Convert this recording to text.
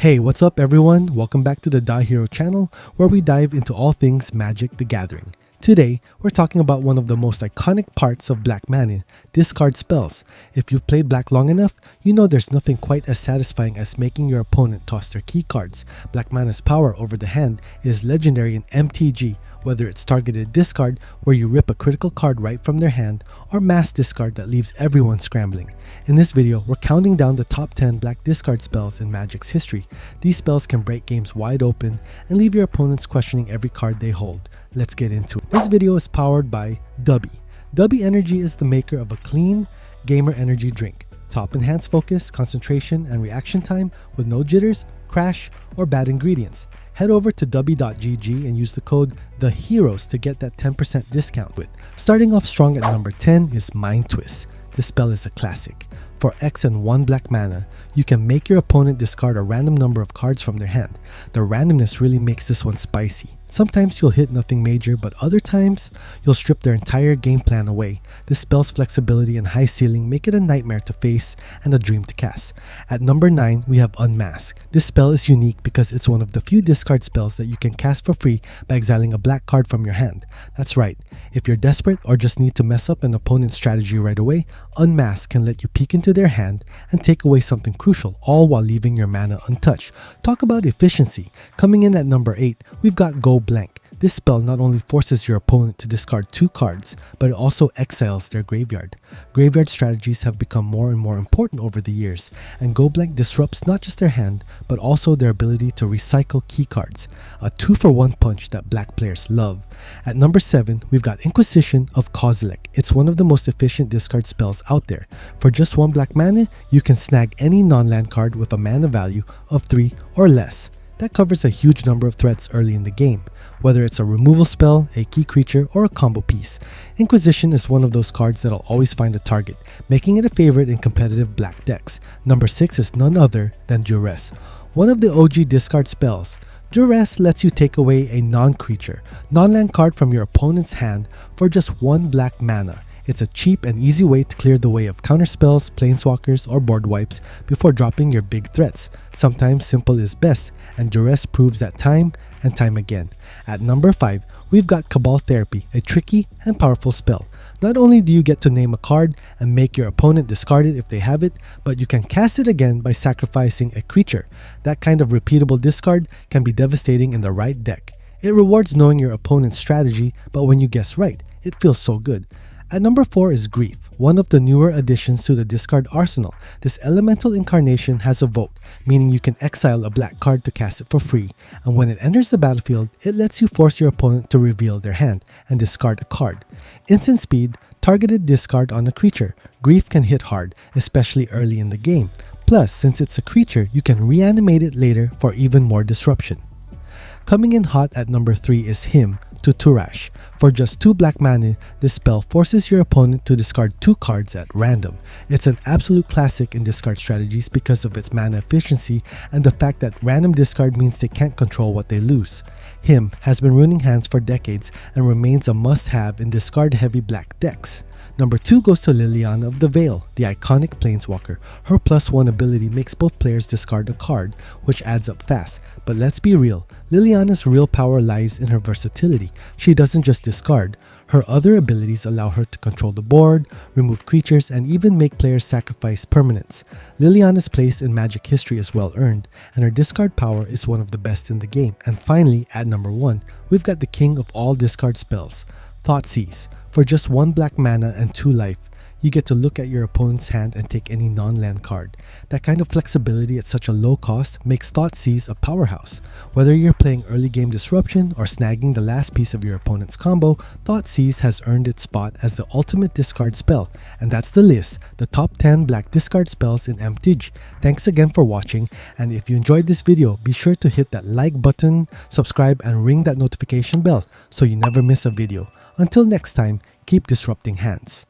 Hey, what's up everyone? Welcome back to the Die Hero channel, where we dive into all things Magic the Gathering. Today, we're talking about one of the most iconic parts of Black Mana, discard spells. If you've played Black long enough, you know there's nothing quite as satisfying as making your opponent toss their key cards. Black Mana's power over the hand is legendary in MTG, whether it's targeted discard where you rip a critical card right from their hand, or mass discard that leaves everyone scrambling. In this video, we're counting down the top 10 black discard spells in Magic's history. These spells can break games wide open and leave your opponents questioning every card they hold. Let's get into it. This video is powered by Dubby. Dubby Energy is the maker of a clean gamer energy drink. Top enhanced focus, concentration, and reaction time with no jitters, crash, or bad ingredients. Head over to dubby.gg and use the code THEHEROES to get that 10% discount with. Starting off strong at number 10 is Mind Twist. This spell is a classic. For X and 1 black mana, you can make your opponent discard a random number of cards from their hand. The randomness really makes this one spicy. Sometimes you'll hit nothing major, but other times, you'll strip their entire game plan away. This spell's flexibility and high ceiling make it a nightmare to face and a dream to cast. At number 9, we have Unmask. This spell is unique because it's one of the few discard spells that you can cast for free by exiling a black card from your hand. That's right, if you're desperate or just need to mess up an opponent's strategy right away, Unmask can let you peek into their hand and take away something crucial, all while leaving your mana untouched. Talk about efficiency. Coming in at number 8, we've got Go Blank. This spell not only forces your opponent to discard 2 cards, but it also exiles their graveyard. Graveyard strategies have become more and more important over the years, and Go Blank disrupts not just their hand, but also their ability to recycle key cards, a 2-for-1 punch that black players love. At number 7, we've got Inquisition of Kozilek. It's one of the most efficient discard spells out there. For just 1 black mana, you can snag any non-land card with a mana value of 3 or less. That covers a huge number of threats early in the game, whether it's a removal spell, a key creature, or a combo piece. Inquisition is one of those cards that'll always find a target, making it a favorite in competitive black decks. Number 6 is none other than Duress, one of the OG discard spells. Duress lets you take away a non-creature, non-land card from your opponent's hand for just 1 black mana. It's a cheap and easy way to clear the way of counterspells, planeswalkers, or board wipes before dropping your big threats. Sometimes simple is best, and Duress proves that time and time again. At number 5, we've got Cabal Therapy, a tricky and powerful spell. Not only do you get to name a card and make your opponent discard it if they have it, but you can cast it again by sacrificing a creature. That kind of repeatable discard can be devastating in the right deck. It rewards knowing your opponent's strategy, but when you guess right, it feels so good. At number 4 is Grief, one of the newer additions to the discard arsenal. This elemental incarnation has Evoke, meaning you can exile a black card to cast it for free, and when it enters the battlefield, it lets you force your opponent to reveal their hand and discard a card. Instant speed, targeted discard on a creature. Grief can hit hard, especially early in the game. Plus, since it's a creature, you can reanimate it later for even more disruption. Coming in hot at number 3 is Hymn to Tourach. For just 2 black mana, this spell forces your opponent to discard 2 cards at random. It's an absolute classic in discard strategies because of its mana efficiency and the fact that random discard means they can't control what they lose. Hymn has been ruining hands for decades and remains a must-have in discard-heavy black decks. Number 2 goes to Liliana of the Veil, the iconic planeswalker. Her +1 ability makes both players discard a card, which adds up fast. But let's be real, Liliana's real power lies in her versatility. She doesn't just discard. Her other abilities allow her to control the board, remove creatures, and even make players sacrifice permanents. Liliana's place in Magic history is well earned, and her discard power is one of the best in the game. And finally, at number 1, we've got the king of all discard spells, Thoughtseize. For just 1 black mana and 2 life, you get to look at your opponent's hand and take any non-land card. That kind of flexibility at such a low cost makes Thoughtseize a powerhouse. Whether you're playing early game disruption or snagging the last piece of your opponent's combo, Thoughtseize has earned its spot as the ultimate discard spell. And that's the list, the top 10 black discard spells in MTG. Thanks again for watching, and if you enjoyed this video, be sure to hit that like button, subscribe, and ring that notification bell so you never miss a video. Until next time, keep disrupting hands.